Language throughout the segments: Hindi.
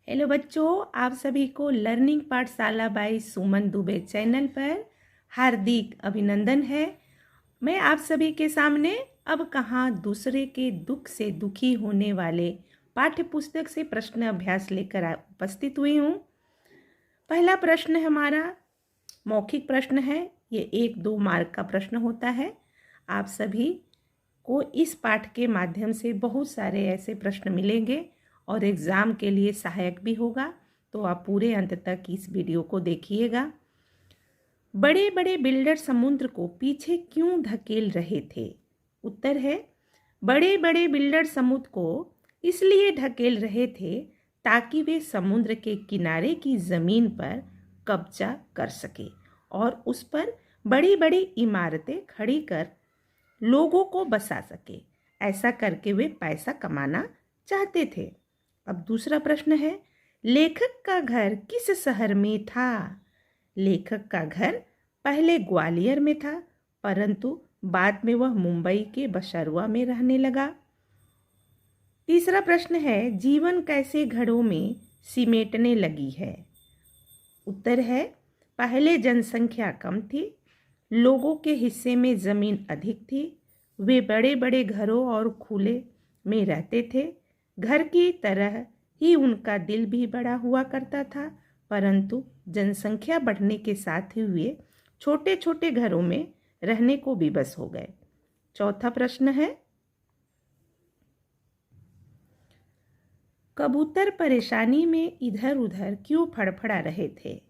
हेलो बच्चों, आप सभी को लर्निंग पाठशाला बाय सुमन दुबे चैनल पर हार्दिक अभिनंदन है। मैं आप सभी के सामने अब कहाँ दूसरे के दुख से दुखी होने वाले पाठ्य पुस्तक से प्रश्न अभ्यास लेकर उपस्थित हुई हूँ। पहला प्रश्न हमारा मौखिक प्रश्न है। ये 1-2 मार्क का प्रश्न होता है। आप सभी को इस पाठ के माध्यम से बहुत सारे ऐसे प्रश्न मिलेंगे और एग्ज़ाम के लिए सहायक भी होगा, तो आप पूरे अंत तक इस वीडियो को देखिएगा। बड़े बड़े बिल्डर समुद्र को पीछे क्यों धकेल रहे थे? उत्तर है, बड़े बड़े बिल्डर समुद्र को इसलिए धकेल रहे थे ताकि वे समुद्र के किनारे की ज़मीन पर कब्जा कर सके और उस पर बड़ी बड़ी इमारतें खड़ी कर लोगों को बसा सके। ऐसा करके वे पैसा कमाना चाहते थे। अब दूसरा प्रश्न है, लेखक का घर किस शहर में था? लेखक का घर पहले ग्वालियर में था, परंतु बाद में वह मुंबई के बशरुआ में रहने लगा। तीसरा प्रश्न है, जीवन कैसे घरों में सिमेटने लगी है? उत्तर है, पहले जनसंख्या कम थी, लोगों के हिस्से में ज़मीन अधिक थी, वे बड़े बड़े घरों और खुले में रहते थे। घर की तरह ही उनका दिल भी बड़ा हुआ करता था, परंतु जनसंख्या बढ़ने के साथ ही वे छोटे छोटे घरों में रहने को विवश हो गए। चौथा प्रश्न है, कबूतर परेशानी में इधर उधर क्यों फड़फड़ा रहे थे?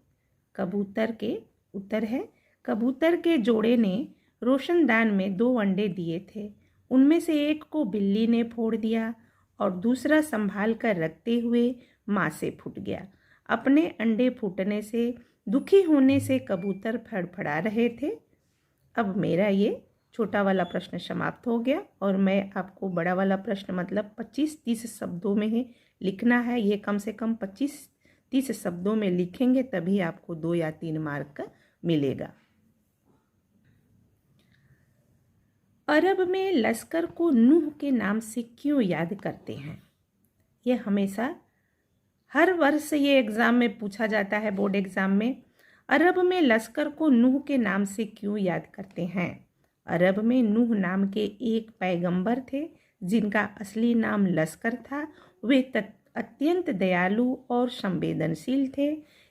उत्तर है, कबूतर के जोड़े ने रोशनदान में 2 अंडे दिए थे। उनमें से एक को बिल्ली ने फोड़ दिया और दूसरा संभाल कर रखते हुए माँ से फूट गया। अपने अंडे फूटने से दुखी होने से कबूतर फड़फड़ा रहे थे। अब मेरा ये छोटा वाला प्रश्न समाप्त हो गया और मैं आपको बड़ा वाला प्रश्न मतलब 25-30 शब्दों में ही लिखना है। ये कम से कम 25-30 शब्दों में लिखेंगे तभी आपको 2 या 3 मार्क का मिलेगा। अरब में लश्कर को नूह के नाम से क्यों याद करते हैं? ये हमेशा हर वर्ष ये एग्ज़ाम में पूछा जाता है, बोर्ड एग्ज़ाम में। अरब में लश्कर को नूह के नाम से क्यों याद करते हैं? अरब में नूह नाम के एक पैगंबर थे जिनका असली नाम लश्कर था। वे अत्यंत दयालु और संवेदनशील थे।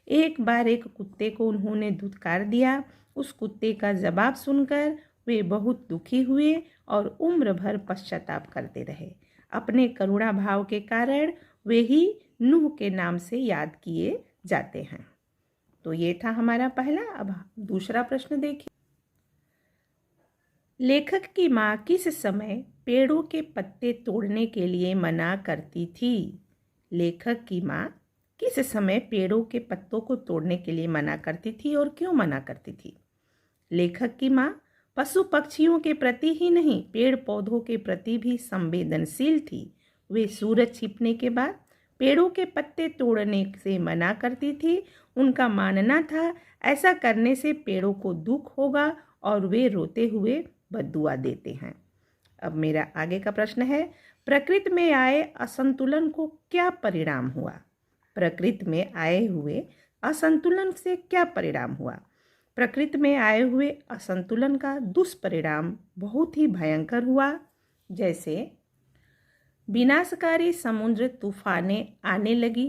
एक बार एक कुत्ते को उन्होंने धुतकार दिया। उस कुत्ते का जवाब सुनकर वे बहुत दुखी हुए और उम्र भर पश्चाताप करते रहे। अपने करुणा भाव के कारण वे ही नूह के नाम से याद किए जाते हैं। तो ये था हमारा पहला। अब दूसरा प्रश्न देखिए, लेखक की माँ किस समय पेड़ों के पत्ते तोड़ने के लिए मना करती थी? लेखक की माँ किस समय पेड़ों के पत्तों को तोड़ने के लिए मना करती थी और क्यों मना करती थी? लेखक की माँ पशु पक्षियों के प्रति ही नहीं, पेड़ पौधों के प्रति भी संवेदनशील थी। वे सूरज छिपने के बाद पेड़ों के पत्ते तोड़ने से मना करती थी। उनका मानना था ऐसा करने से पेड़ों को दुख होगा और वे रोते हुए बद्दुआ देते हैं। अब मेरा आगे का प्रश्न है, प्रकृति में आए असंतुलन को क्या परिणाम हुआ? प्रकृति में आए हुए असंतुलन से क्या परिणाम हुआ? प्रकृति में आए हुए असंतुलन का दुष्परिणाम बहुत ही भयंकर हुआ। जैसे विनाशकारी समुद्र तूफानें आने लगी,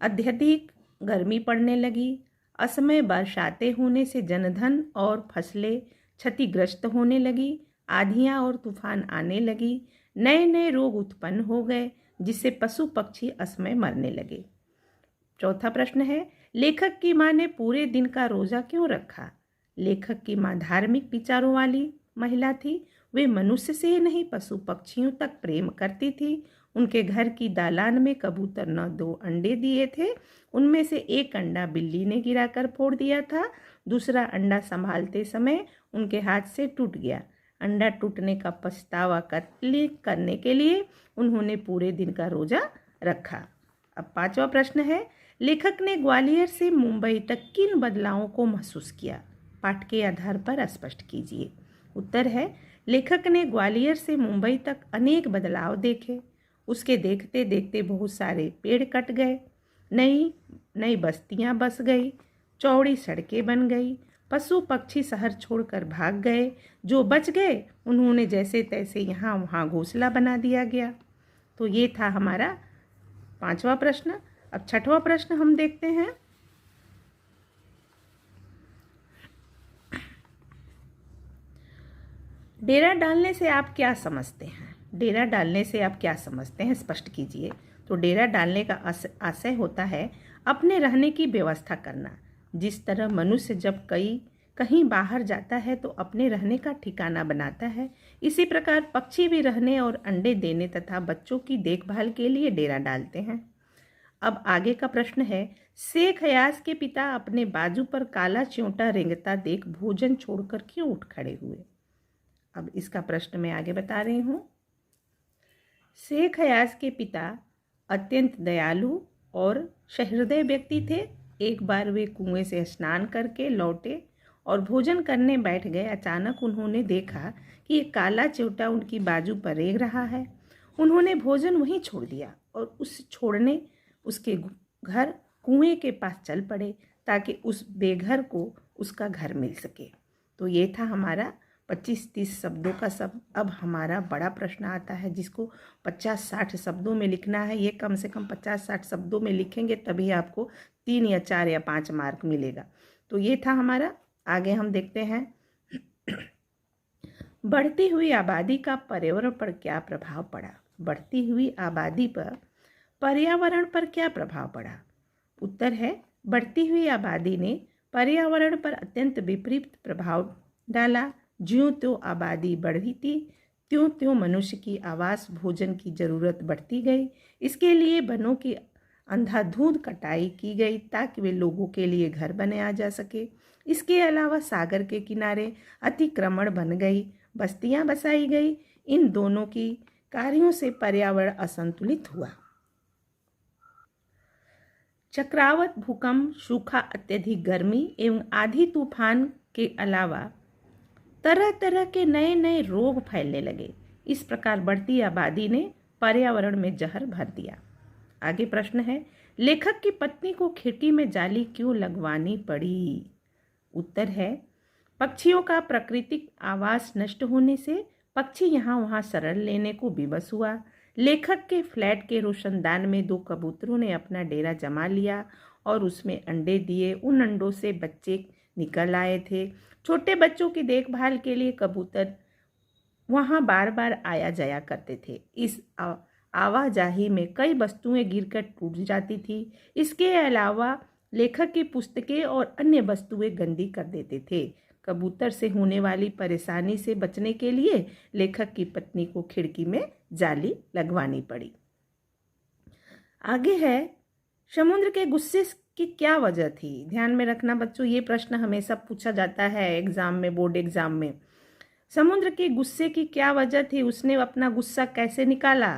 अत्यधिक गर्मी पड़ने लगी, असमय बरसातें होने से जनधन और फसलें क्षतिग्रस्त होने लगी, आंधियाँ और तूफान आने लगी, नए नए रोग उत्पन्न हो गए जिससे पशु पक्षी असमय मरने लगे। चौथा प्रश्न है, लेखक की माँ ने पूरे दिन का रोजा क्यों रखा? लेखक की माँ धार्मिक विचारों वाली महिला थी। वे मनुष्य से ही नहीं पशु पक्षियों तक प्रेम करती थी। उनके घर की दालान में कबूतर ने 2 अंडे दिए थे। उनमें से एक अंडा बिल्ली ने गिराकर फोड़ दिया था। दूसरा अंडा संभालते समय उनके हाथ से टूट गया। अंडा टूटने का पछतावा करने के लिए उन्होंने पूरे दिन का रोजा रखा। अब 5वां प्रश्न है, लेखक ने ग्वालियर से मुंबई तक किन बदलावों को महसूस किया? पाठ के आधार पर स्पष्ट कीजिए। उत्तर है, लेखक ने ग्वालियर से मुंबई तक अनेक बदलाव देखे। उसके देखते देखते बहुत सारे पेड़ कट गए, नई नई बस्तियां बस गई, चौड़ी सड़कें बन गई, पशु पक्षी शहर छोड़कर भाग गए, जो बच गए उन्होंने जैसे तैसे यहाँ वहाँ घोंसला बना दिया गया। तो ये था हमारा 5वां प्रश्न। अब 6वां प्रश्न हम देखते हैं। डेरा डालने से आप क्या समझते हैं? डेरा डालने से आप क्या समझते हैं, स्पष्ट कीजिए। तो डेरा डालने का आशय होता है अपने रहने की व्यवस्था करना। जिस तरह मनुष्य जब कहीं बाहर जाता है तो अपने रहने का ठिकाना बनाता है, इसी प्रकार पक्षी भी रहने और अंडे देने तथा बच्चों की देखभाल के लिए डेरा डालते हैं। अब आगे का प्रश्न है, शेख हयास के पिता अपने बाजू पर काला च्योंटा रेंगता देख भोजन छोड़कर क्यों उठ खड़े हुए? अब इसका प्रश्न मैं आगे बता रही हूँ। शेख हयास के पिता अत्यंत दयालु और सहृदय व्यक्ति थे। एक बार वे कुएं से स्नान करके लौटे और भोजन करने बैठ गए। अचानक उन्होंने देखा कि एक काला च्योंटा उनकी बाजू पर रेंग रहा है। उन्होंने भोजन वहीं छोड़ दिया और उसके घर कुएं के पास चल पड़े ताकि उस बेघर को उसका घर मिल सके। तो ये था हमारा 25-30 शब्दों का शब्द। अब हमारा बड़ा प्रश्न आता है जिसको 50-60 शब्दों में लिखना है। ये कम से कम 50-60 शब्दों में लिखेंगे तभी आपको 3 या 4 या 5 मार्क मिलेगा। तो ये था हमारा। आगे हम देखते हैं, बढ़ती हुई आबादी का पर्यावरण पर क्या प्रभाव पड़ा? बढ़ती हुई आबादी पर पर्यावरण पर क्या प्रभाव पड़ा? उत्तर है, बढ़ती हुई आबादी ने पर्यावरण पर अत्यंत विपरीत प्रभाव डाला। ज्यों त्यों आबादी बढ़ी थी, त्यों त्यों मनुष्य की आवास भोजन की जरूरत बढ़ती गई। इसके लिए वनों की अंधाधुंध कटाई की गई ताकि वे लोगों के लिए घर बनाया जा सके। इसके अलावा सागर के किनारे अतिक्रमण बन गई, बस्तियां बसाई गई। इन दोनों की कार्यों से पर्यावरण असंतुलित हुआ। चक्रवात, भूकंप, सूखा, अत्यधिक गर्मी एवं आंधी तूफान के अलावा तरह तरह के नए नए रोग फैलने लगे। इस प्रकार बढ़ती आबादी ने पर्यावरण में जहर भर दिया। आगे प्रश्न है, लेखक की पत्नी को खिड़की में जाली क्यों लगवानी पड़ी? उत्तर है, पक्षियों का प्राकृतिक आवास नष्ट होने से पक्षी यहाँ वहाँ शरण लेने को विवश हुआ। लेखक के फ्लैट के रोशनदान में 2 कबूतरों ने अपना डेरा जमा लिया और उसमें अंडे दिए। उन अंडों से बच्चे निकल आए थे। छोटे बच्चों की देखभाल के लिए कबूतर वहाँ बार बार आया जाया करते थे। इस आवाजाही में कई वस्तुएं गिरकर टूट जाती थी। इसके अलावा लेखक की पुस्तकें और अन्य वस्तुएं गंदी कर देते थे। कबूतर से होने वाली परेशानी से बचने के लिए लेखक की पत्नी को खिड़की में जाली लगवानी पड़ी। आगे है, समुद्र के गुस्से की क्या वजह थी? ध्यान में रखना बच्चों, ये प्रश्न हमेशा पूछा जाता है एग्जाम में, बोर्ड एग्जाम में। समुद्र के गुस्से की क्या वजह थी? उसने अपना गुस्सा कैसे निकाला?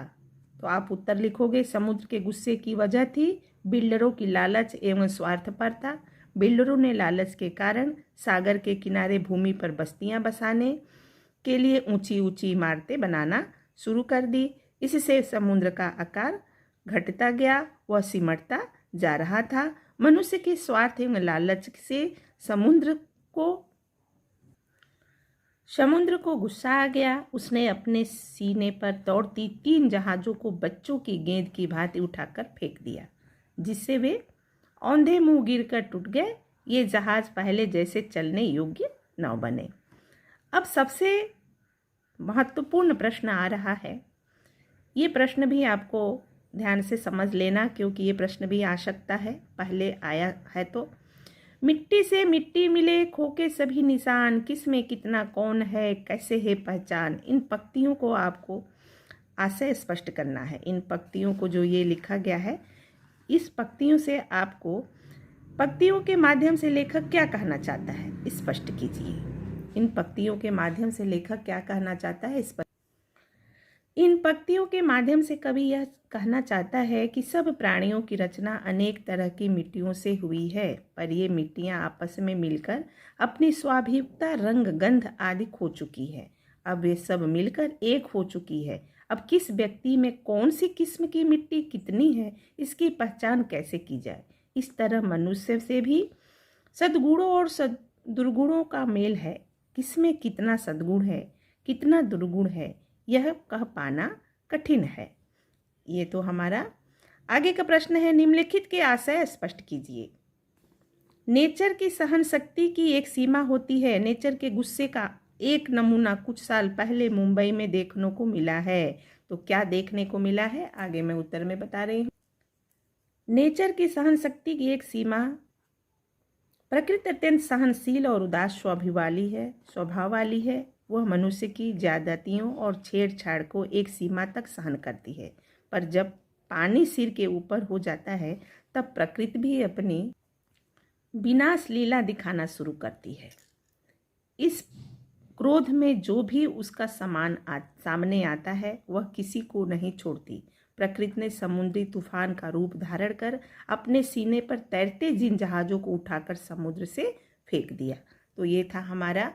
तो आप उत्तर लिखोगे, समुद्र के गुस्से की वजह थी बिल्डरों की लालच एवं स्वार्थपरता। बिल्डरों ने लालच के कारण सागर के किनारे भूमि पर बस्तियां बसाने के लिए ऊंची ऊंची इमारतें बनाना शुरू कर दी। इससे समुद्र का आकार घटता गया, वह सिमटता जा रहा था। मनुष्य के स्वार्थ एवं लालच से समुद्र को गुस्सा आ गया। उसने अपने सीने पर दौड़ती 3 जहाज़ों को बच्चों की गेंद की भांति उठाकर फेंक दिया, जिससे वे औंधे मुंह गिरकर टूट गए। ये जहाज पहले जैसे चलने योग्य न बने। अब सबसे महत्वपूर्ण प्रश्न आ रहा है। ये प्रश्न भी आपको ध्यान से समझ लेना, क्योंकि ये प्रश्न भी आ सकता है, पहले आया है। तो मिट्टी से मिट्टी मिले खोके सभी निशान, किस में कितना कौन है, कैसे है पहचान। इन पंक्तियों को आपको आशय स्पष्ट करना है। इन पंक्तियों को जो ये लिखा गया है, इस पंक्तियों से आपको, पंक्तियों के माध्यम से लेखक क्या कहना चाहता है स्पष्ट कीजिए। इन पंक्तियों के माध्यम से लेखक क्या कहना चाहता है स्पष्ट। इन पंक्तियों के माध्यम से कवि यह कहना चाहता है कि सब प्राणियों की रचना अनेक तरह की मिट्टियों से हुई है, पर ये मिट्टियाँ आपस में मिलकर अपनी स्वाभाविकता, रंग, गंध आदि खो चुकी है। अब वे सब मिलकर एक हो चुकी है। अब किस व्यक्ति में कौन सी किस्म की मिट्टी कितनी है, इसकी पहचान कैसे की जाए। इस तरह मनुष्य से भी सद्गुणों और दुर्गुणों का मेल है। किसमें कितना सद्गुण है, कितना दुर्गुण है, यह कह पाना कठिन है। ये तो हमारा आगे का प्रश्न है। निम्नलिखित के आशय स्पष्ट कीजिए। नेचर की सहन शक्ति की एक सीमा होती है। नेचर के गुस्से का एक नमूना कुछ साल पहले मुंबई में देखने को मिला है। तो क्या देखने को मिला है, आगे मैं उत्तर में बता रही हूँ। नेचर की सहन शक्ति की एक सीमा। प्रकृति अत्यंत सहनशील और उदास स्वभाव वाली है। वह मनुष्य की ज्यादतियों और छेड़छाड़ को एक सीमा तक सहन करती है, पर जब पानी सिर के ऊपर हो जाता है तब प्रकृति भी अपनी विनाश लीला दिखाना शुरू करती है। इस क्रोध में जो भी उसका सामने आता है वह किसी को नहीं छोड़ती। प्रकृति ने समुद्री तूफान का रूप धारण कर अपने सीने पर तैरते जिन जहाज़ों को उठाकर समुद्र से फेंक दिया। तो ये था हमारा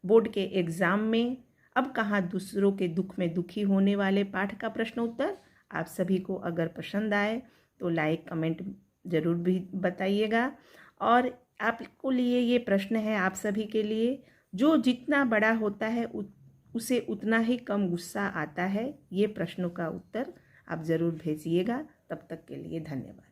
बोर्ड के एग्ज़ाम में अब कहाँ दूसरों के दुख में दुखी होने वाले पाठ का प्रश्न उत्तर। आप सभी को अगर पसंद आए तो लाइक कमेंट ज़रूर भी बताइएगा। और आपको लिए ये प्रश्न है आप सभी के लिए, जो जितना बड़ा होता है उसे उतना ही कम गुस्सा आता है। ये प्रश्नों का उत्तर आप ज़रूर भेजिएगा। तब तक के लिए धन्यवाद।